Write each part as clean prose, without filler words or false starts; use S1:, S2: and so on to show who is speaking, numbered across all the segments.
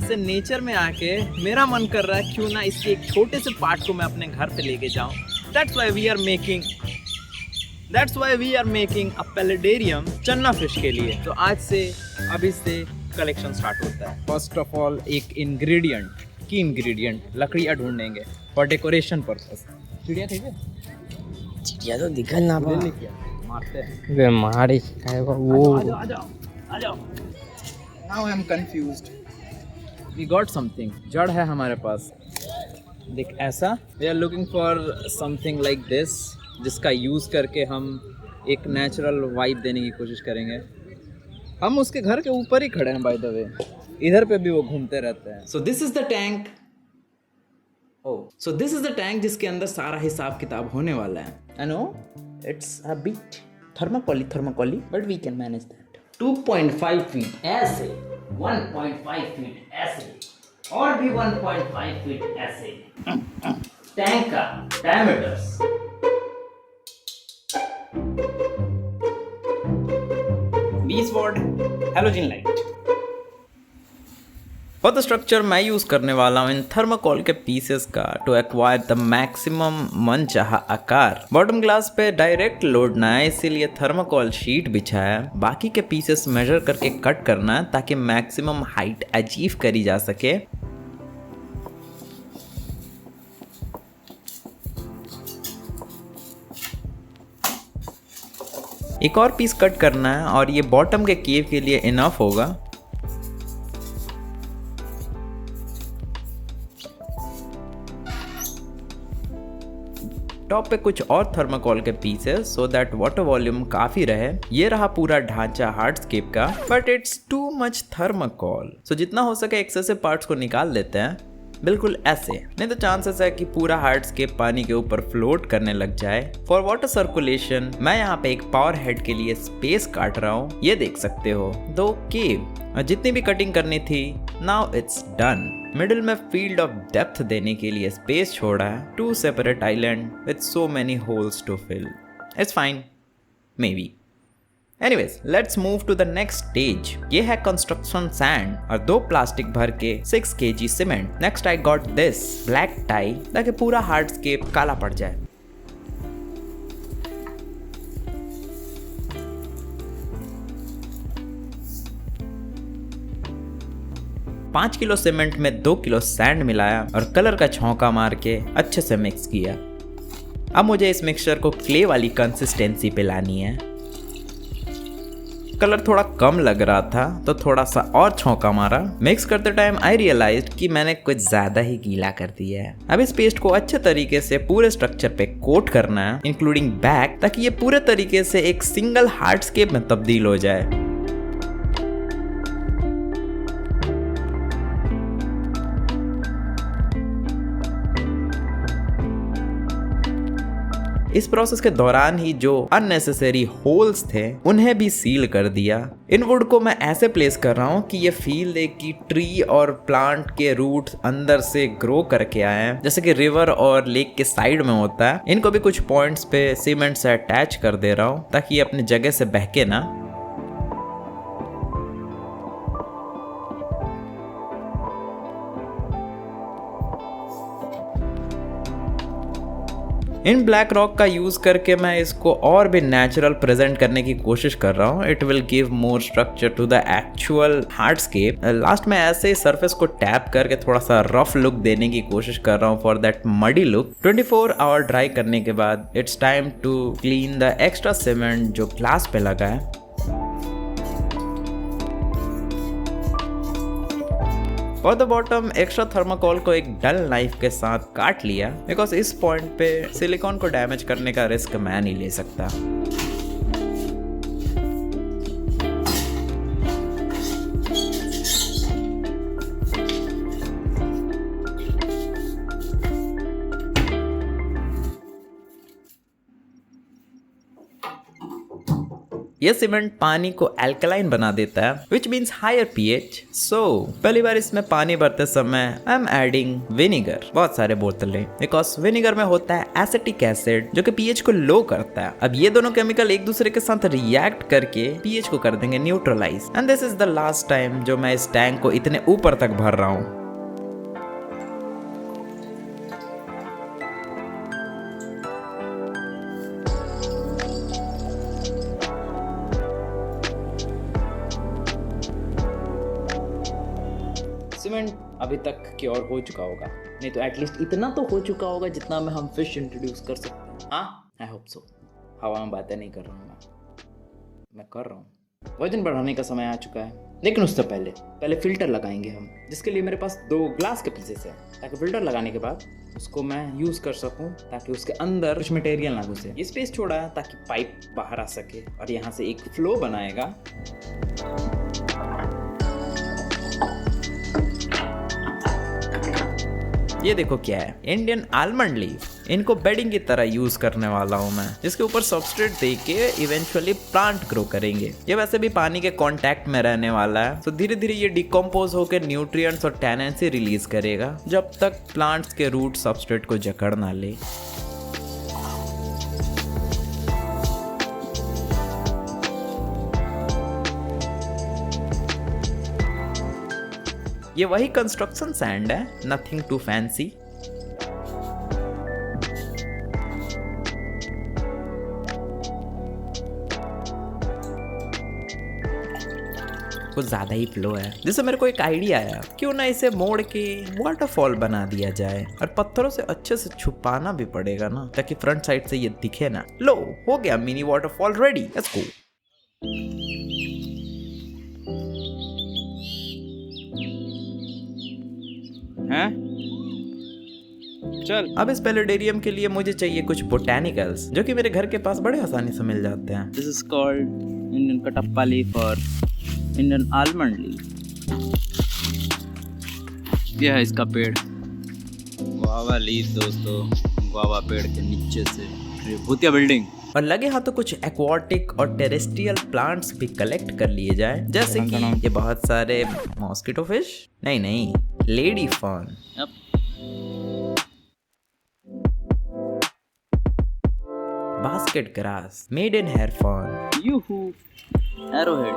S1: से नेचर में आके मेरा मन कर रहा है क्यों ना इसके एक छोटे से पार्ट को मैं अपने घर पे लेके जाऊं। That's why we are making a पैलेडेरियम चन्ना फिश के लिए। तो आज से अभी से कलेक्शन स्टार्ट होता है। फर्स्ट ऑफ ऑल एक इंग्रेडिएंट लकड़ियाँ ढूंढेंगे फॉर डेकोरेशन पर्पस। चिड़िया ठीक है,
S2: चिड़िया तो दिखल ना पा
S1: मारते हैं
S2: वे मारी है वो।
S1: आ जाओ। Now I am confused. We got something. जड़ है हमारे पास। देख ऐसा। We are looking for something like this, जिसका यूज़ करके हम एक नेचुरल वाइब देने की कोशिश करेंगे। हम उसके घर के ऊपर ही खड़े हैं बाय द वे। इधर पे भी वो घूमते रहते हैं। So this is the tank. So this is the tank जिसके अंदर सारा हिसाब किताब होने वाला है। I know it's a bit thermocoli, but we can manage that. 2.5 feet ऐसे, 1.5 फीट ऐसे और भी 1.5 फीट ऐसे। टैंक का diameters 20 what halogen light. For the structure मैं यूज करने वाला हूँ इन थर्माकोल के पीसेस का टू एक्वायर द मैक्सिमम मनचाहा आकार। बॉटम ग्लास पे डायरेक्ट लोडना है, इसीलिए थर्माकोल शीट बिछाया। बाकी के पीसेस मेजर करके कट करना है ताकि मैक्सिमम हाइट अचीव करी जा सके। एक और पीस कट करना है और ये बॉटम के केव के लिए इनफ होगा। टॉप पे कुछ और थर्माकोल के pieces so that water volume काफी रहे। ये रहा पूरा ढांचा हार्डस्केप का, but it's too much thermocol. So जितना हो सके एक्सेसिव पार्ट्स को निकाल लेते हैं, बिल्कुल ऐसे। नहीं तो चांसेस है कि पूरा हार्डस्केप पानी के ऊपर फ्लोट करने लग जाए। फॉर वाटर सर्कुलेशन मैं यहाँ पे एक पावर हेड के लिए स्पेस काट रहा हूँ, ये देख सकते हो। दो केव जितनी भी कटिंग करनी थी, नाउ इट्स डन। मिडिल में फील्ड ऑफ डेप्थ देने के लिए स्पेस छोड़ा है। 2 separate island with so many holes to fill. It's fine maybe. Anyways let's move to the next stage. ये है कंस्ट्रक्शन सैंड और 2 प्लास्टिक भर के 6 kg cement. Next I got this black tie ताकि पूरा hardscape काला पड़ जाए। पाँच किलो सीमेंट में 2 किलो सैंड मिलाया और कलर का छौंका मार के अच्छे से मिक्स किया। अब मुझे इस मिक्सचर को क्ले वाली कंसिस्टेंसी पे लानी है। कलर थोड़ा कम लग रहा था तो थोड़ा सा और छौंका मारा। मिक्स करते टाइम आई रियलाइज्ड कि मैंने कुछ ज्यादा ही गीला कर दिया है। अब इस पेस्ट को अच्छे तरीके से पूरे स्ट्रक्चर पे कोट करना है, इंक्लूडिंग बैक, ताकि ये पूरे तरीके से एक सिंगल हार्डस्केप में तब्दील हो जाए। इस प्रोसेस के दौरान ही जो अननेसेसरी होल्स थे उन्हें भी सील कर दिया। इन वुड को मैं ऐसे प्लेस कर रहा हूँ कि ये फील दे कि ट्री और प्लांट के रूट्स अंदर से ग्रो करके आए हैं, जैसे कि रिवर और लेक के साइड में होता है। इनको भी कुछ पॉइंट्स पे सीमेंट से अटैच कर दे रहा हूँ ताकि ये अपनी जगह से बहके ना। इन ब्लैक रॉक का यूज करके मैं इसको और भी नेचुरल प्रेजेंट करने की कोशिश कर रहा हूँ। It will give more structure to the actual hardscape. Last में ऐसे ही सरफेस को टैप करके थोड़ा सा रफ लुक देने की कोशिश कर रहा हूँ for that muddy look. 24 hour dry करने के बाद it's time to clean the extra cement जो ग्लास पे लगा है। For the bottom extra thermocol को एक डल नाइफ के साथ काट लिया, बिकॉज इस पॉइंट पे सिलिकॉन को डैमेज करने का रिस्क मैं नहीं ले सकता। ये सीमेंट पानी को एल्कलाइन बना देता है विच मीन्स हायर पीएच। सो पहली बार इसमें पानी भरते समय आई एम एडिंग विनेगर, बहुत सारे बोतलें, बिकॉज विनेगर में होता है एसिटिक एसिड जो कि पीएच को लो करता है। अब ये दोनों केमिकल एक दूसरे के साथ रिएक्ट करके पीएच को कर देंगे neutralise. And this is the last time जो मैं इस टैंक को इतने ऊपर तक भर रहा हूँ। सीमेंट अभी तक क्योर हो चुका होगा, नहीं तो एटलीस्ट इतना तो हो चुका होगा जितना में हम फिश इंट्रोड्यूस कर सकते हैं। हाँ, आई होप सो। हवा में बातें नहीं कर रहा हूँ मैं कर रहा हूँ। वजन बढ़ाने का समय आ चुका है, लेकिन उससे पहले फिल्टर लगाएंगे हम, जिसके लिए मेरे पास 2 ग्लास के पीसेस है, ताकि फिल्टर लगाने के बाद उसको मैं यूज़ कर सकूं, ताकि उसके अंदर कुछ मटेरियल ना घुसे। ये स्पेस छोड़ा है ताकि पाइप बाहर आ सके और यहाँ से एक फ्लो बनाएगा। ये देखो क्या है, इंडियन आलमंड लीफ। इनको बेडिंग की तरह यूज करने वाला हूँ मैं, जिसके ऊपर सबस्ट्रेट देके इवेंचुअली प्लांट ग्रो करेंगे। ये वैसे भी पानी के कांटेक्ट में रहने वाला है, तो धीरे धीरे ये डिकम्पोज होकर न्यूट्रिएंट्स और टैनेंसी रिलीज करेगा जब तक प्लांट्स के रूट सबस्ट्रेट को जकड़ ना ले। ये वही कंस्ट्रक्शन सैंड है, नथिंग टू फैंसी। कुछ ज्यादा ही फ्लो है, जिससे मेरे को एक आइडिया आया, क्यों ना इसे मोड़ के वाटरफॉल बना दिया जाए। और पत्थरों से अच्छे से छुपाना भी पड़ेगा ना, ताकि फ्रंट साइड से ये दिखे ना। लो, हो गया mini waterfall ready, let's go.
S3: हैं? चल।
S1: अब इस पैलेडेरियम के लिए मुझे चाहिए कुछ बोटेनिकल्स, जो कि मेरे घर के पास बड़े आसानी से मिल जाते हैं।
S3: This is called Indian Kattappa leaf और इंडियन आलमंड लीफ। यह है इसका पेड़, गुआवा लीफ दोस्तों, गुआवा पेड़ के नीचे से भूतिया बिल्डिंग।
S1: और लगे हाथों कुछ एक्वाटिक और टेरेस्ट्रियल प्लांट्स भी कलेक्ट कर लिए जाए, जैसे कि ये बहुत सारे मॉस्किटो फिश, नहीं lady fern, basket grass, maidenhair fern,
S3: यूहू, एरोहेड।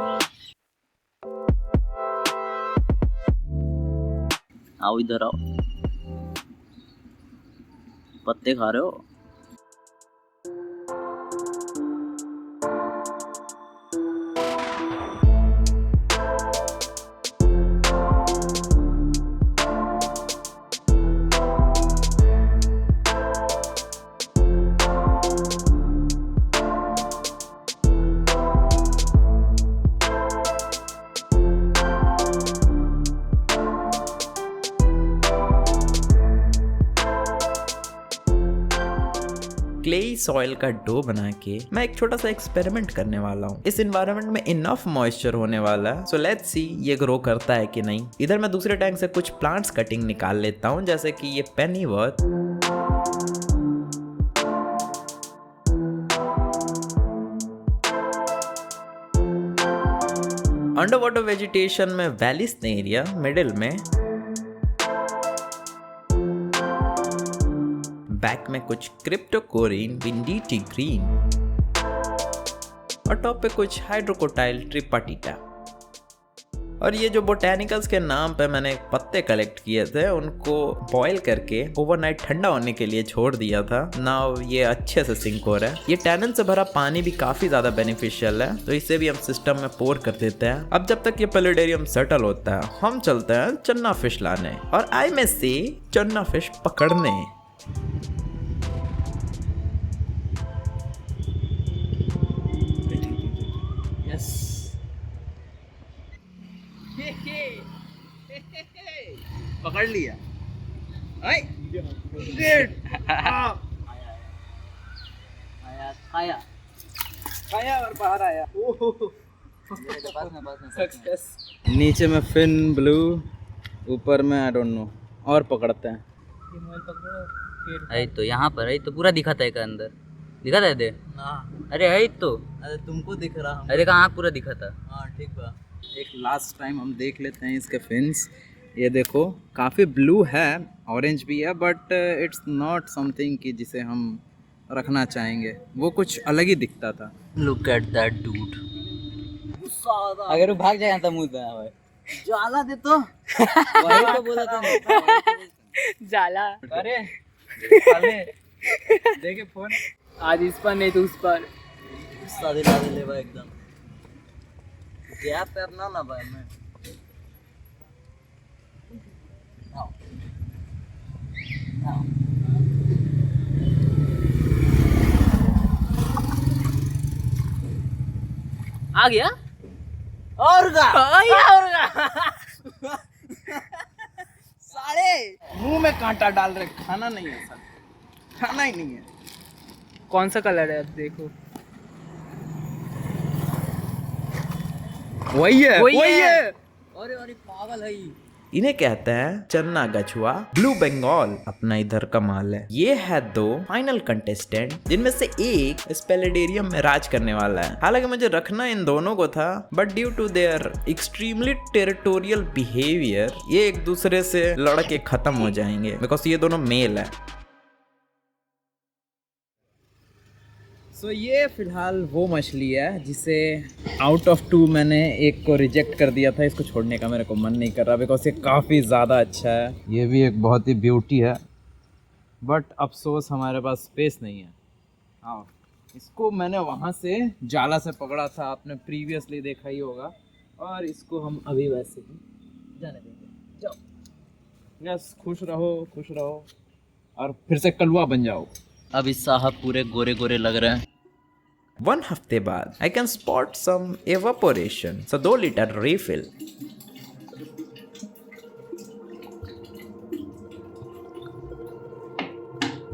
S3: आओ इधर आओ, पत्ते खा रहे हो?
S1: क्लेई सॉइल का डो बना के मैं एक छोटा सा एक्सपेरिमेंट करने वाला हूँ। इस एनवायरनमेंट में इनफ मॉइस्चर होने वाला है, सो लेट्स सी ये ग्रो करता है कि नहीं। इधर मैं दूसरे टैंक से कुछ प्लांट्स कटिंग निकाल लेता हूँ, जैसे कि ये पेनीवर्थ, अंडर वाटर वेजिटेशन में वैलिस्नेरिया मिडिल में, बैक में कुछ क्रिप्टोकोरिन विंडीटी ग्रीन और टॉप पे कुछ हाइड्रोकोटाइल ट्रिपाटिटा। और ये जो बोटेनिकल्स के नाम पे मैंने पत्ते कलेक्ट किए थे, उनको बॉईल करके ओवरनाइट ठंडा होने के लिए छोड़ दिया था। नाउ ये अच्छे से सिंक हो रहा है। ये टैनिन से भरा पानी भी काफी ज्यादा बेनिफिशियल है, तो इसे भी हम सिस्टम में पोर कर देते हैं। अब जब तक ये पैलेडेरियम सेटल होता है, हम चलते हैं चन्ना फिश लाने और आई में से चन्ना फिश पकड़ने।
S3: पकड़ लिया। खाया और बाहर आया। नीचे में फिन ब्लू, ऊपर में आई डोंट नो। और पकड़ते हैं।
S2: अरे तो यहाँ पर तो पूरा दिखा था एक अंदर।
S3: दिखा था दे
S1: ना
S3: अरे है तो
S1: अरे तुमको दिख रहा हम
S3: अरे कहाँ पूरा दिखा था
S1: हाँ ठीक बा एक लास्ट टाइम हम देख लेते हैं इसके फिन्स ये देखो काफ़ी ब्लू है ऑरेंज भी है बट इट्स नॉट समथिंग कि जिसे हम रखना चाहेंगे वो कुछ अलग ही दिखता था
S3: लुक एट दैट डूड अगर वो भाग जाएगा तो मुंह बना हुआ है
S1: ज्वाला दे तो
S3: वही तो बोला था
S2: जाला
S1: अरे साले देखे फोन
S2: आज इस पर नहीं तो उस पर
S1: सादे लादे ले भाई एकदम क्या करना ना भाई मैं
S2: आ गया
S1: और का
S2: साले
S1: मुंह में कांटा डाल रहे खाना नहीं है सर खाना ही नहीं है
S2: कौन सा कलर है अब देखो
S1: वही है
S3: अरे अरे पागल है
S1: इन्हें कहते हैं चन्ना गछुआ ब्लू बंगाल अपना इधर का माल है ये है 2 फाइनल कंटेस्टेंट जिनमें से एक इस पैलेडेरियम में राज करने वाला है हालांकि मुझे रखना इन दोनों को था but due to their extremely territorial behaviour ये एक दूसरे से लड़ के खत्म हो जाएंगे बिकॉज ये दोनों मेल है सो ये फिलहाल वो मछली है जिसे आउट ऑफ 2 मैंने एक को रिजेक्ट कर दिया था इसको छोड़ने का मेरे को मन नहीं कर रहा बिकॉज ये काफ़ी ज़्यादा अच्छा है ये भी एक बहुत ही ब्यूटी है बट अफसोस हमारे पास स्पेस नहीं है हाँ इसको मैंने वहाँ से जाला से पकड़ा था आपने प्रीवियसली देखा ही होगा और इसको हम अभी वैसे ही जाने देंगे जाओ यस खुश रहो और फिर से कलुआ बन जाओ
S3: अब इस साहब पूरे गोरे गोरे लग रहे हैं
S1: 1 हफ्ते बाद I can spot some evaporation. So 2 litre refill.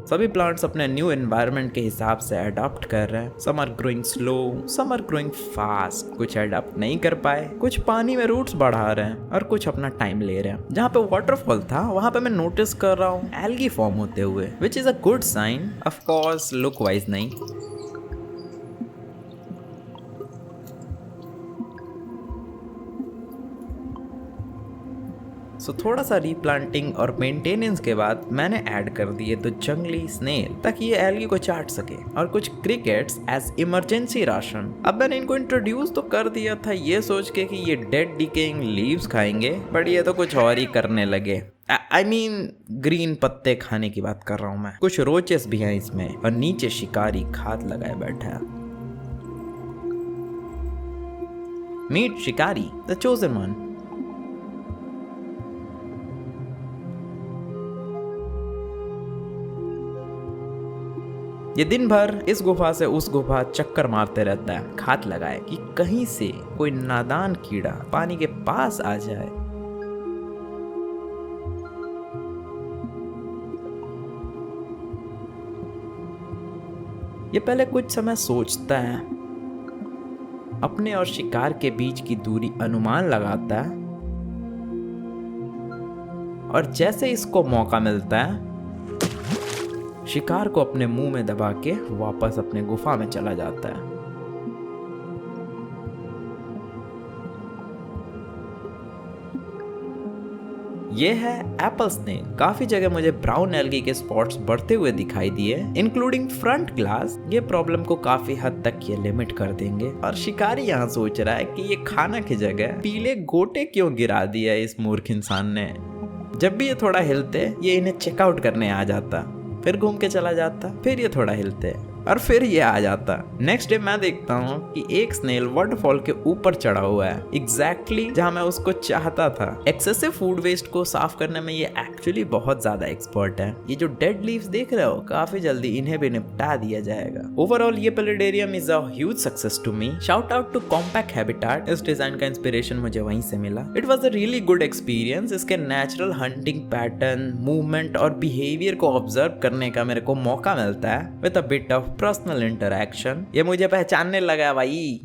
S1: सभी प्लांट्स अपने न्यू एनवायरनमेंट के हिसाब से अडॉप्ट कर रहे हैं some are growing slow some are growing fast कुछ अडॉप्ट नहीं कर पाए कुछ पानी में रूट्स बढ़ा रहे हैं और कुछ अपना टाइम ले रहे हैं जहाँ पे वाटरफॉल था वहाँ पे मैं नोटिस कर रहा हूँ एल्गी फॉर्म होते हुए which is a good sign of course look wise नहीं सो थोड़ा सा रीप्लांटिंग और मेंटेनेंस के बाद मैंने ऐड कर दिए तो जंगली स्नेल ताकि ये एल्गी को चाट सके और कुछ क्रिकेट्स एज इमरजेंसी राशन अब मैंने इनको इंट्रोड्यूस तो कर दिया था ये सोच के कि ये डेड डिकेइंग लीव्स खाएंगे बट ये तो कुछ और ही करने लगे आई मीन ग्रीन पत्ते खाने की बात कर रहा हूँ मैं कुछ रोचेस भी हैं इसमें और नीचे शिकारी खाद लगाए बैठा है मीट शिकारी द चोजन वन ये दिन भर इस गुफा से उस गुफा चक्कर मारते रहता है खात लगाए कि कहीं से कोई नादान कीड़ा पानी के पास आ जाए ये पहले कुछ समय सोचता है अपने और शिकार के बीच की दूरी अनुमान लगाता है और जैसे इसको मौका मिलता है शिकार को अपने मुंह में दबा के वापस अपने गुफा में चला जाता है ये है एप्पल स्नेल काफी जगह मुझे ब्राउन एल्गी के स्पॉट्स बढ़ते हुए दिखाई दिए इंक्लूडिंग फ्रंट ग्लास ये प्रॉब्लम को काफी हद तक ये लिमिट कर देंगे और शिकारी यहाँ सोच रहा है कि ये खाना की जगह पीले गोटे क्यों गिरा दिया इस मूर्ख इंसान ने जब भी ये थोड़ा हिलते ये इन्हें चेकआउट करने आ जाता फिर घूम के चला जाता फिर ये थोड़ा हिलते और फिर ये आ जाता नेक्स्ट डे मैं देखता हूँ कि एक स्नेल वाटरफॉल के ऊपर चढ़ा हुआ है एग्जैक्टली जहाँ मैं उसको चाहता था एक्सेसिव फूड वेस्ट को साफ करने में ये एक्चुअली बहुत ज्यादा एक्सपर्ट है ये जो डेड लीव्स देख रहे हो काफी जल्दी इन्हें भी निपटा दिया जाएगा ओवरऑल ये paludarium is a huge success to me shout out to compact habitat इस डिजाइन का इंस्पिरेशन मुझे वहीं से मिला it was a really good experience इसके नेचुरल हंटिंग पैटर्न मूवमेंट और बिहेवियर को ऑब्जर्व करने का मेरे को मौका मिलता है with a bit of personal interaction ये मुझे पहचानने लगा भाई